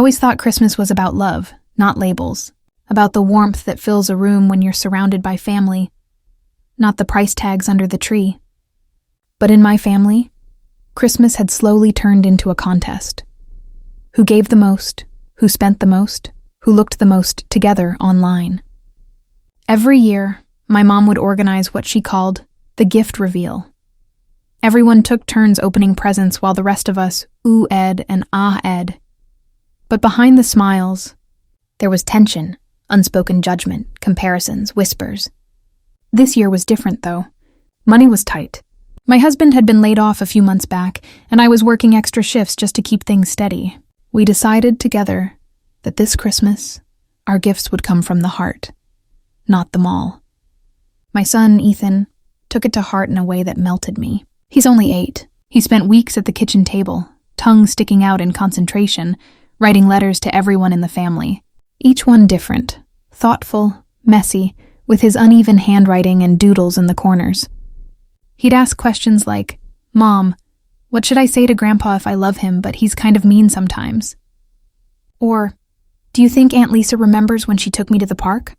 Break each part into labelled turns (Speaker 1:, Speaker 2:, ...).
Speaker 1: always thought Christmas was about love, not labels, about the warmth that fills a room when you're surrounded by family, not the price tags under the tree. But in my family, Christmas had slowly turned into a contest. Who gave the most, who spent the most, who looked the most together online. Every year, my mom would organize what she called the gift reveal. Everyone took turns opening presents while the rest of us ooh-ed and ah-ed. But behind the smiles, there was tension, unspoken judgment, comparisons, whispers. This year was different, though. Money was tight. My husband had been laid off a few months back, and I was working extra shifts just to keep things steady. We decided together that this Christmas, our gifts would come from the heart, not the mall. My son, Ethan, took it to heart in a way that melted me. He's only 8. He spent weeks at the kitchen table, tongue sticking out in concentration, writing letters to everyone in the family. Each one different, thoughtful, messy, with his uneven handwriting and doodles in the corners. He'd ask questions like, "Mom, what should I say to Grandpa if I love him, but he's kind of mean sometimes?" Or, "Do you think Aunt Lisa remembers when she took me to the park?"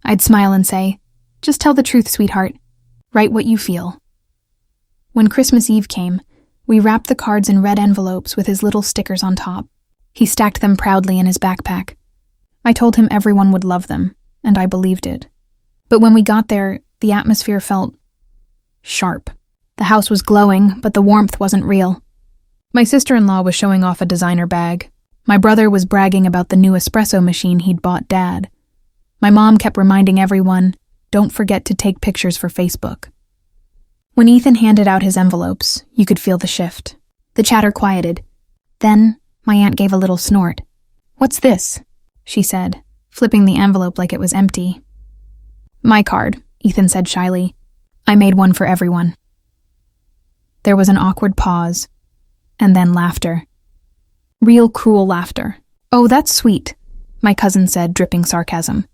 Speaker 1: I'd smile and say, "Just tell the truth, sweetheart. Write what you feel." When Christmas Eve came, we wrapped the cards in red envelopes with his little stickers on top. He stacked them proudly in his backpack. I told him everyone would love them, and I believed it. But when we got there, the atmosphere felt sharp. The house was glowing, but the warmth wasn't real. My sister-in-law was showing off a designer bag. My brother was bragging about the new espresso machine he'd bought Dad. My mom kept reminding everyone, "Don't forget to take pictures for Facebook." When Ethan handed out his envelopes, you could feel the shift. The chatter quieted. Then, my aunt gave a little snort. "What's this?" she said, flipping the envelope like it was empty. "My card," Ethan said shyly. "I made one for everyone." There was an awkward pause, and then laughter. Real cruel laughter. "Oh, that's sweet," my cousin said, dripping sarcasm.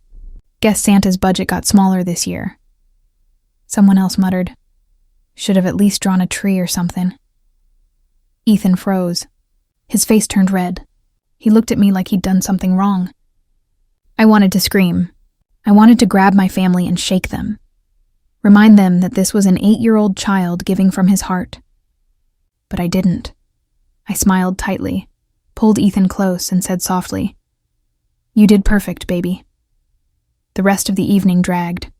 Speaker 1: "Guess Santa's budget got smaller this year." Someone else muttered, "Should have at least drawn a tree or something." Ethan froze. His face turned red. He looked at me like he'd done something wrong. I wanted to scream. I wanted to grab my family and shake them. Remind them that this was an 8-year-old child giving from his heart. But I didn't. I smiled tightly, pulled Ethan close, and said softly, "You did perfect, baby." The rest of the evening dragged.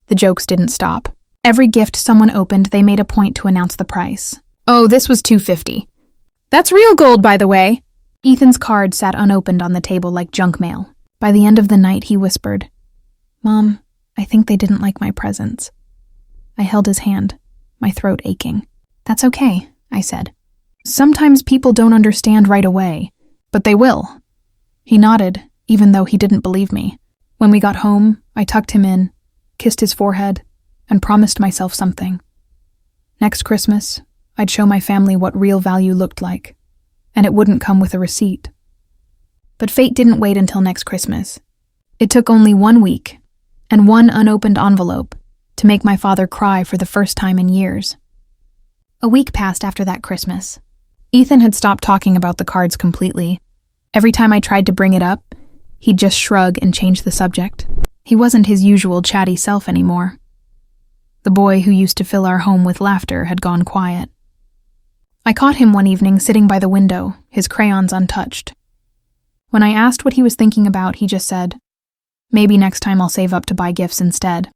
Speaker 1: The jokes didn't stop. Every gift someone opened, they made a point to announce the price. "Oh, this was $250. That's real gold, by the way." Ethan's card sat unopened on the table like junk mail. By the end of the night, he whispered, "Mom, I think they didn't like my presents." I held his hand, my throat aching. "That's okay," I said. "Sometimes people don't understand right away, but they will." He nodded, even though he didn't believe me. When we got home, I tucked him in, kissed his forehead, and promised myself something. Next Christmas, I'd show my family what real value looked like, and it wouldn't come with a receipt. But fate didn't wait until next Christmas. It took only 1 week, and one unopened envelope, to make my father cry for the first time in years. A week passed after that Christmas. Ethan had stopped talking about the cards completely. Every time I tried to bring it up, he'd just shrug and change the subject. He wasn't his usual chatty self anymore. The boy who used to fill our home with laughter had gone quiet. I caught him one evening sitting by the window, his crayons untouched. When I asked what he was thinking about, he just said, "Maybe next time I'll save up to buy gifts instead."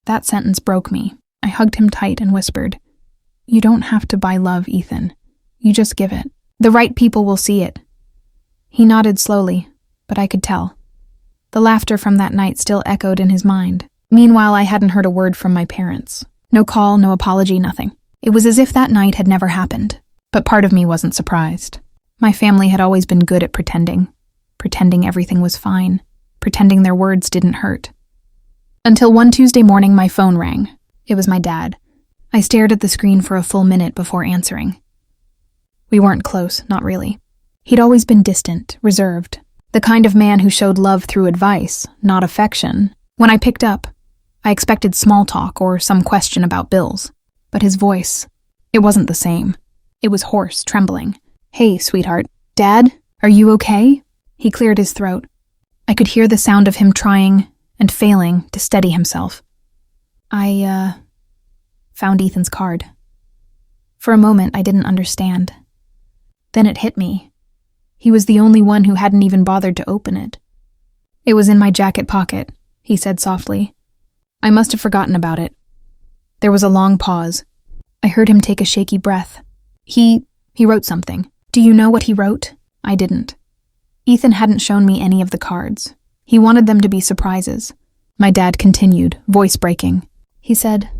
Speaker 1: That sentence broke me. I hugged him tight and whispered, "You don't have to buy love, Ethan. You just give it. The right people will see it." He nodded slowly, but I could tell. The laughter from that night still echoed in his mind. Meanwhile, I hadn't heard a word from my parents. No call, no apology, nothing. It was as if that night had never happened. But part of me wasn't surprised. My family had always been good at pretending everything was fine, pretending their words didn't hurt. Until one Tuesday morning, my phone rang. It was my dad. I stared at the screen for a full minute before answering. We weren't close, not really. He'd always been distant, reserved, the kind of man who showed love through advice, not affection. When I picked up, I expected small talk or some question about bills. But his voice, it wasn't the same. It was hoarse, trembling. "Hey, sweetheart, Dad, are you okay? He cleared his throat. I could hear the sound of him trying and failing to steady himself. I found Ethan's card. For a moment, I didn't understand. Then it hit me. He was the only one who hadn't even bothered to open it. It was in my jacket pocket, he said softly. I must have forgotten about it. There was a long pause. I heard him take a shaky breath. He wrote something. Do you know what he wrote? I didn't. Ethan hadn't shown me any of the cards. He wanted them to be surprises. My dad continued, voice breaking. He said,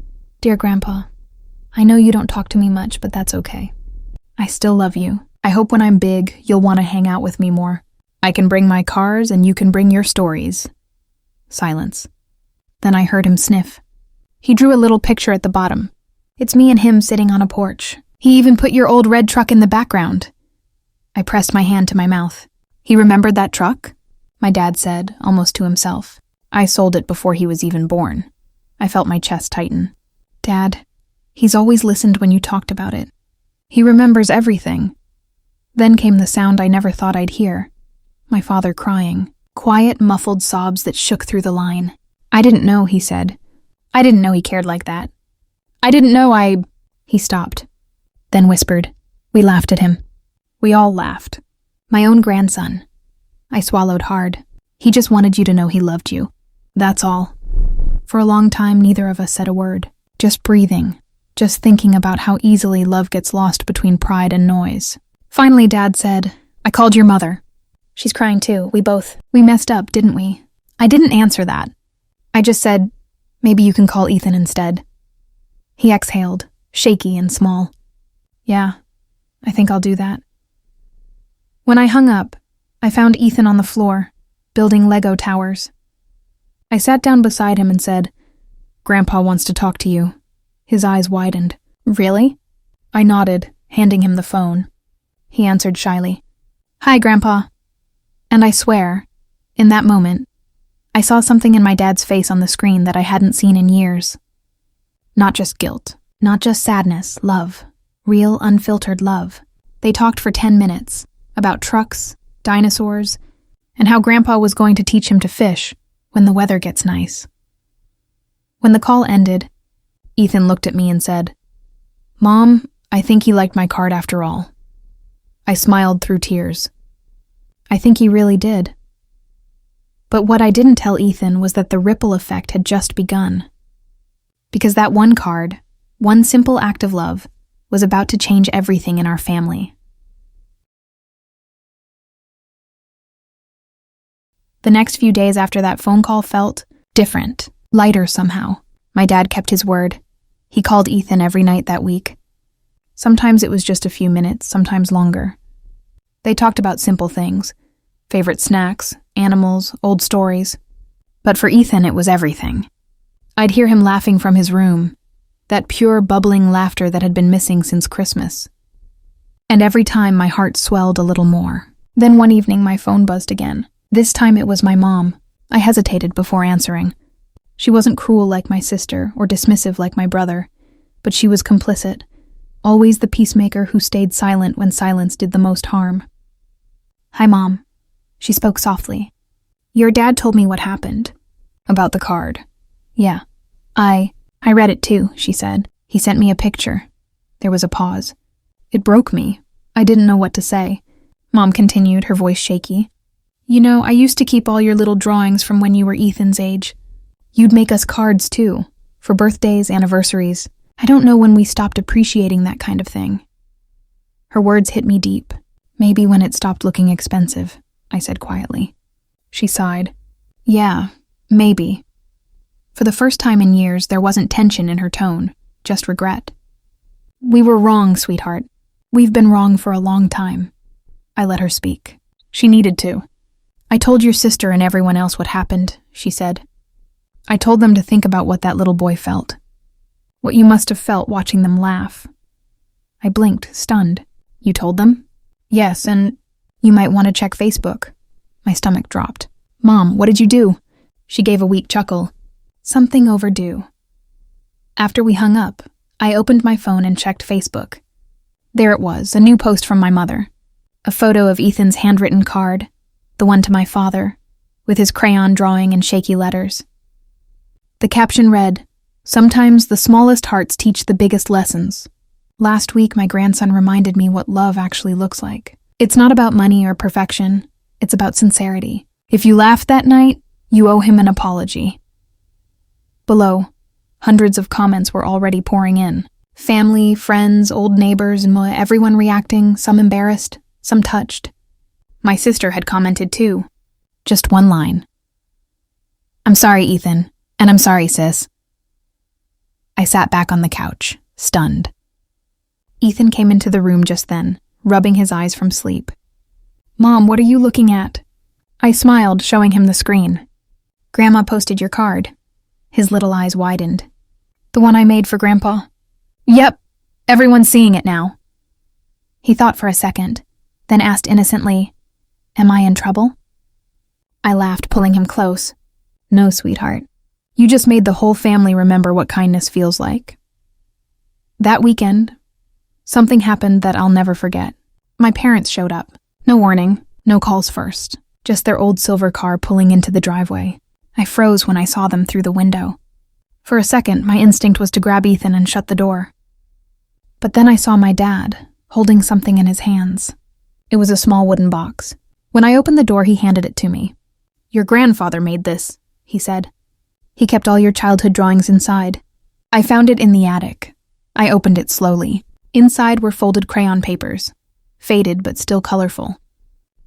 Speaker 1: Dear Grandpa, I know you don't talk to me much, but that's okay. I still love you. I hope when I'm big, you'll want to hang out with me more. I can bring my cars and you can bring your stories. Silence. Then I heard him sniff. He drew a little picture at the bottom. It's me and him sitting on a porch. He even put your old red truck in the background. I pressed my hand to my mouth. He remembered that truck? My dad said, almost to himself. I sold it before he was even born. I felt my chest tighten. Dad, he's always listened when you talked about it. He remembers everything. Then came the sound I never thought I'd hear. My father crying. Quiet, muffled sobs that shook through the line. I didn't know, he said. I didn't know he cared like that. I didn't know He stopped. Then whispered. We laughed at him. We all laughed. My own grandson. I swallowed hard. He just wanted you to know he loved you. That's all. For a long time, neither of us said a word. Just breathing. Just thinking about how easily love gets lost between pride and noise. Finally, Dad said, I called your mother. She's crying too. We messed up, didn't we? I didn't answer that. I just said, maybe you can call Ethan instead. He exhaled, shaky and small. Yeah, I think I'll do that. When I hung up, I found Ethan on the floor, building Lego towers. I sat down beside him and said, Grandpa wants to talk to you. His eyes widened. Really? I nodded, handing him the phone. He answered shyly, Hi, Grandpa. And I swear, in that moment, I saw something in my dad's face on the screen that I hadn't seen in years. Not just guilt, not just sadness, love. Real, unfiltered love. They talked for 10 minutes, about trucks, dinosaurs, and how Grandpa was going to teach him to fish when the weather gets nice. When the call ended, Ethan looked at me and said, Mom, I think he liked my card after all. I smiled through tears. I think he really did. But what I didn't tell Ethan was that the ripple effect had just begun. Because that one card, one simple act of love, was about to change everything in our family. The next few days after that phone call felt different, lighter somehow. My dad kept his word. He called Ethan every night that week. Sometimes it was just a few minutes, sometimes longer. They talked about simple things, favorite snacks, animals, old stories. But for Ethan, it was everything. I'd hear him laughing from his room, that pure, bubbling laughter that had been missing since Christmas. And every time my heart swelled a little more. Then one evening my phone buzzed again. This time it was my mom. I hesitated before answering. She wasn't cruel like my sister or dismissive like my brother, but she was complicit, always the peacemaker who stayed silent when silence did the most harm. Hi, Mom. She spoke softly. Your dad told me what happened. About the card. Yeah. I read it too, she said. He sent me a picture. There was a pause. It broke me. I didn't know what to say. Mom continued, her voice shaky. You know, I used to keep all your little drawings from when you were Ethan's age. You'd make us cards too, for birthdays, anniversaries. I don't know when we stopped appreciating that kind of thing. Her words hit me deep. Maybe when it stopped looking expensive, I said quietly. She sighed. Yeah, maybe. For the first time in years, there wasn't tension in her tone, just regret. We were wrong, sweetheart. We've been wrong for a long time. I let her speak. She needed to. I told your sister and everyone else what happened, she said. I told them to think about what that little boy felt. What you must have felt watching them laugh. I blinked, stunned. You told them? Yes, and you might want to check Facebook. My stomach dropped. Mom, what did you do? She gave a weak chuckle. Something overdue. After we hung up, I opened my phone and checked Facebook. There it was, a new post from my mother. A photo of Ethan's handwritten card, the one to my father, with his crayon drawing in shaky letters. The caption read, "Sometimes the smallest hearts teach the biggest lessons." Last week, my grandson reminded me what love actually looks like. It's not about money or perfection. It's about sincerity. If you laughed that night, you owe him an apology. Below, hundreds of comments were already pouring in. Family, friends, old neighbors, and everyone reacting, some embarrassed, some touched. My sister had commented too. Just one line. "I'm sorry, Ethan, and I'm sorry, sis." I sat back on the couch, stunned. Ethan came into the room just then, rubbing his eyes from sleep. "Mom, what are you looking at?" I smiled, showing him the screen. "Grandma posted your card." His little eyes widened. "The one I made for Grandpa?" "Yep, everyone's seeing it now." He thought for a second, then asked innocently, "Am I in trouble?" I laughed, pulling him close. "No, sweetheart. You just made the whole family remember what kindness feels like." That weekend, something happened that I'll never forget. My parents showed up. No warning, no calls first. Just their old silver car pulling into the driveway. I froze when I saw them through the window. For a second, my instinct was to grab Ethan and shut the door. But then I saw my dad, holding something in his hands. It was a small wooden box. When I opened the door, he handed it to me. "Your grandfather made this," he said. "He kept all your childhood drawings inside." I found it in the attic. I opened it slowly. Inside were folded crayon papers, faded but still colorful.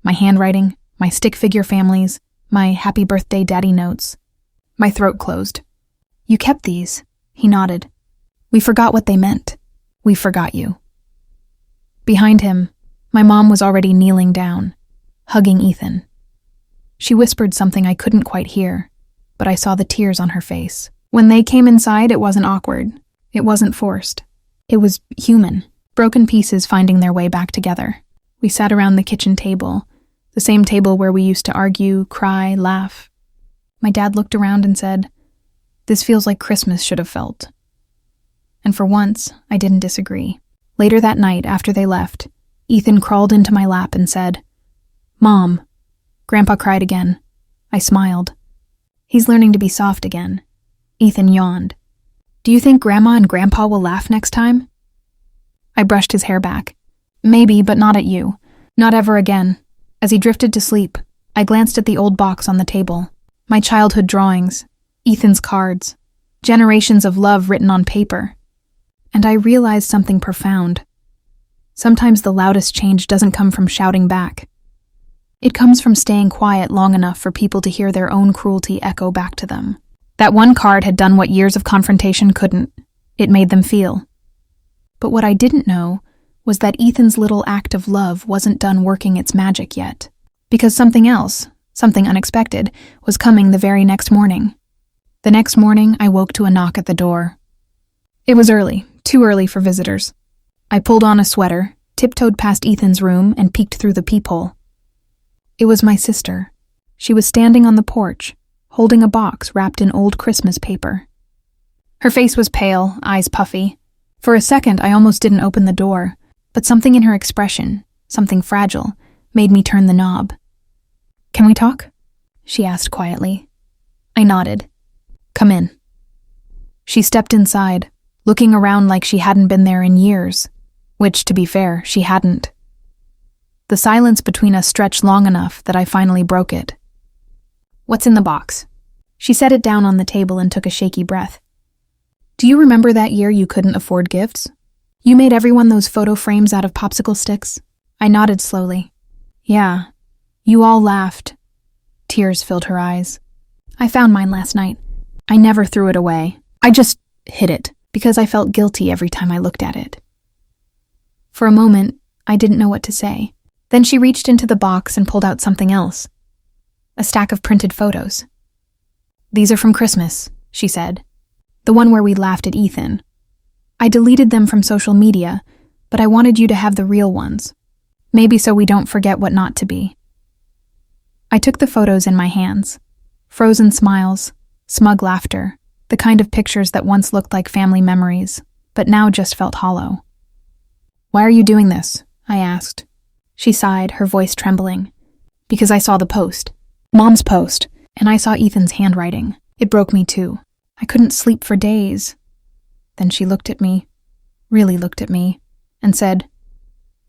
Speaker 1: My handwriting, my stick figure families, my happy birthday daddy notes. My throat closed. "You kept these," he nodded. "We forgot what they meant. We forgot you." Behind him, my mom was already kneeling down, hugging Ethan. She whispered something I couldn't quite hear, but I saw the tears on her face. When they came inside, it wasn't awkward. It wasn't forced. It was human, broken pieces finding their way back together. We sat around the kitchen table, the same table where we used to argue, cry, laugh. My dad looked around and said, "This feels like Christmas should have felt." And for once, I didn't disagree. Later that night, after they left, Ethan crawled into my lap and said, "Mom." Grandpa cried again. I smiled. He's learning to be soft again. Ethan yawned. "Do you think Grandma and Grandpa will laugh next time?" I brushed his hair back. "Maybe, but not at you. Not ever again." As he drifted to sleep, I glanced at the old box on the table. My childhood drawings, Ethan's cards, generations of love written on paper. And I realized something profound. Sometimes the loudest change doesn't come from shouting back. It comes from staying quiet long enough for people to hear their own cruelty echo back to them. That one card had done what years of confrontation couldn't. It made them feel. But what I didn't know was that Ethan's little act of love wasn't done working its magic yet. Because something else, something unexpected, was coming the very next morning. The next morning, I woke to a knock at the door. It was early, too early for visitors. I pulled on a sweater, tiptoed past Ethan's room, and peeked through the peephole. It was my sister. She was standing on the porch, holding a box wrapped in old Christmas paper. Her face was pale, eyes puffy. For a second, I almost didn't open the door, but something in her expression, something fragile, made me turn the knob. "Can we talk?" she asked quietly. I nodded. "Come in." She stepped inside, looking around like she hadn't been there in years, which, to be fair, she hadn't. The silence between us stretched long enough that I finally broke it. "What's in the box?" She set it down on the table and took a shaky breath. "Do you remember that year you couldn't afford gifts? You made everyone those photo frames out of popsicle sticks?" I nodded slowly. "Yeah. You all laughed." Tears filled her eyes. "I found mine last night. I never threw it away. I just hid it, because I felt guilty every time I looked at it." For a moment, I didn't know what to say. Then she reached into the box and pulled out something else. A stack of printed photos. "These are from Christmas," she said. "The one where we laughed at Ethan. I deleted them from social media, but I wanted you to have the real ones. Maybe so we don't forget what not to be." I took the photos in my hands. Frozen smiles, smug laughter, the kind of pictures that once looked like family memories, but now just felt hollow. "Why are you doing this?" I asked. She sighed, her voice trembling. Because I saw the post. Mom's post. And I saw Ethan's handwriting. It broke me too. I couldn't sleep for days. Then she looked at me, really looked at me, and said,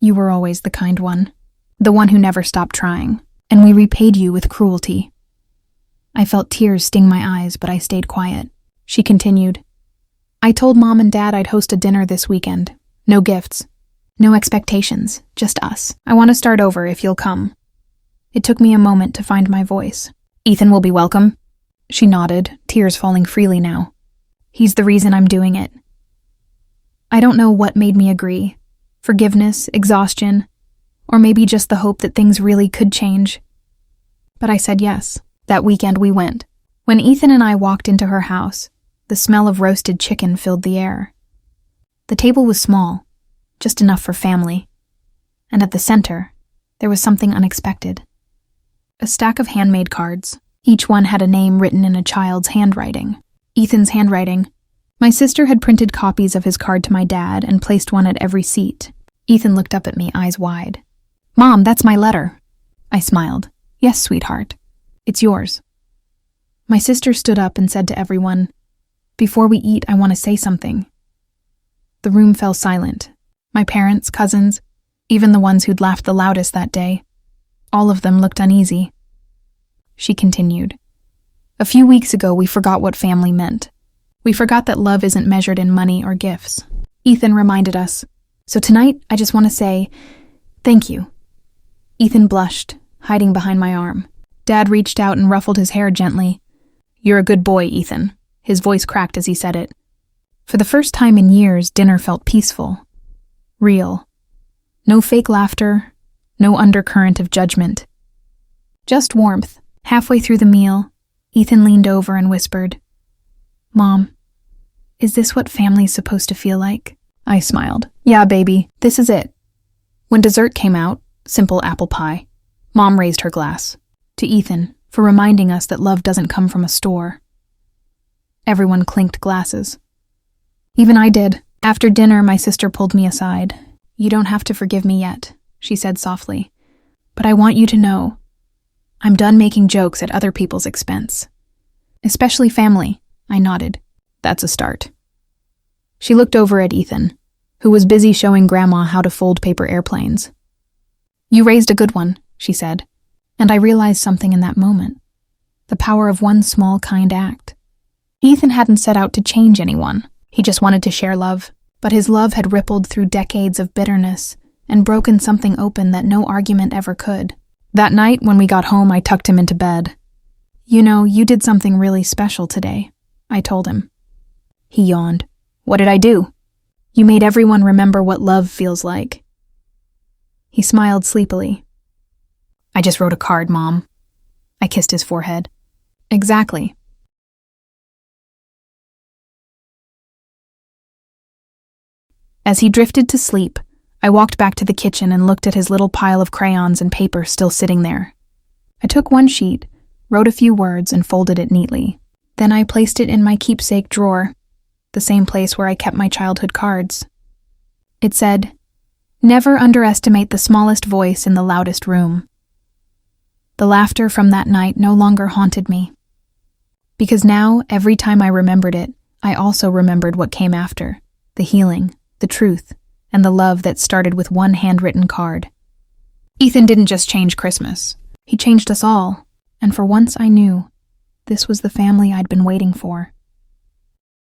Speaker 1: "You were always the kind one, the one who never stopped trying, and we repaid you with cruelty." I felt tears sting my eyes, but I stayed quiet. She continued, "I told Mom and Dad I'd host a dinner this weekend. No gifts. No expectations, just us. I want to start over if you'll come." It took me a moment to find my voice. "Ethan will be welcome." She nodded, tears falling freely now. "He's the reason I'm doing it." I don't know what made me agree. Forgiveness, exhaustion, or maybe just the hope that things really could change. But I said yes. That weekend we went. When Ethan and I walked into her house, the smell of roasted chicken filled the air. The table was small, just enough for family. And at the center, there was something unexpected. A stack of handmade cards. Each one had a name written in a child's handwriting. Ethan's handwriting. My sister had printed copies of his card to my dad and placed one at every seat. Ethan looked up at me, eyes wide. "Mom, that's my letter." I smiled. "Yes, sweetheart. It's yours." My sister stood up and said to everyone, "Before we eat, I want to say something." The room fell silent. My parents, cousins, even the ones who'd laughed the loudest that day, all of them looked uneasy. She continued, "A few weeks ago, we forgot what family meant. We forgot that love isn't measured in money or gifts. Ethan reminded us. So tonight, I just want to say, thank you." Ethan blushed, hiding behind my arm. Dad reached out and ruffled his hair gently. "You're a good boy, Ethan." His voice cracked as he said it. For the first time in years, dinner felt peaceful. Real. No fake laughter, no undercurrent of judgment. Just warmth. Halfway through the meal, Ethan leaned over and whispered, "Mom, is this what family's supposed to feel like?" I smiled. "Yeah, baby, this is it." When dessert came out, simple apple pie, Mom raised her glass. To Ethan, for reminding us that love doesn't come from a store. Everyone clinked glasses. Even I did. After dinner, my sister pulled me aside. "You don't have to forgive me yet," she said softly. "But I want you to know, I'm done making jokes at other people's expense. Especially family." I nodded. "That's a start." She looked over at Ethan, who was busy showing Grandma how to fold paper airplanes. "You raised a good one," she said, and I realized something in that moment. The power of one small, kind act. Ethan hadn't set out to change anyone. He just wanted to share love. But his love had rippled through decades of bitterness and broken something open that no argument ever could. That night, when we got home, I tucked him into bed. "You know, you did something really special today," I told him. He yawned. "What did I do?" "You made everyone remember what love feels like." He smiled sleepily. "I just wrote a card, Mom." I kissed his forehead. "Exactly." As he drifted to sleep, I walked back to the kitchen and looked at his little pile of crayons and paper still sitting there. I took one sheet, wrote a few words, and folded it neatly. Then I placed it in my keepsake drawer, the same place where I kept my childhood cards. It said, "Never underestimate the smallest voice in the loudest room." The laughter from that night no longer haunted me. Because now, every time I remembered it, I also remembered what came after, the healing, the truth, and the love that started with one handwritten card. Ethan didn't just change Christmas. He changed us all, and for once I knew this was the family I'd been waiting for.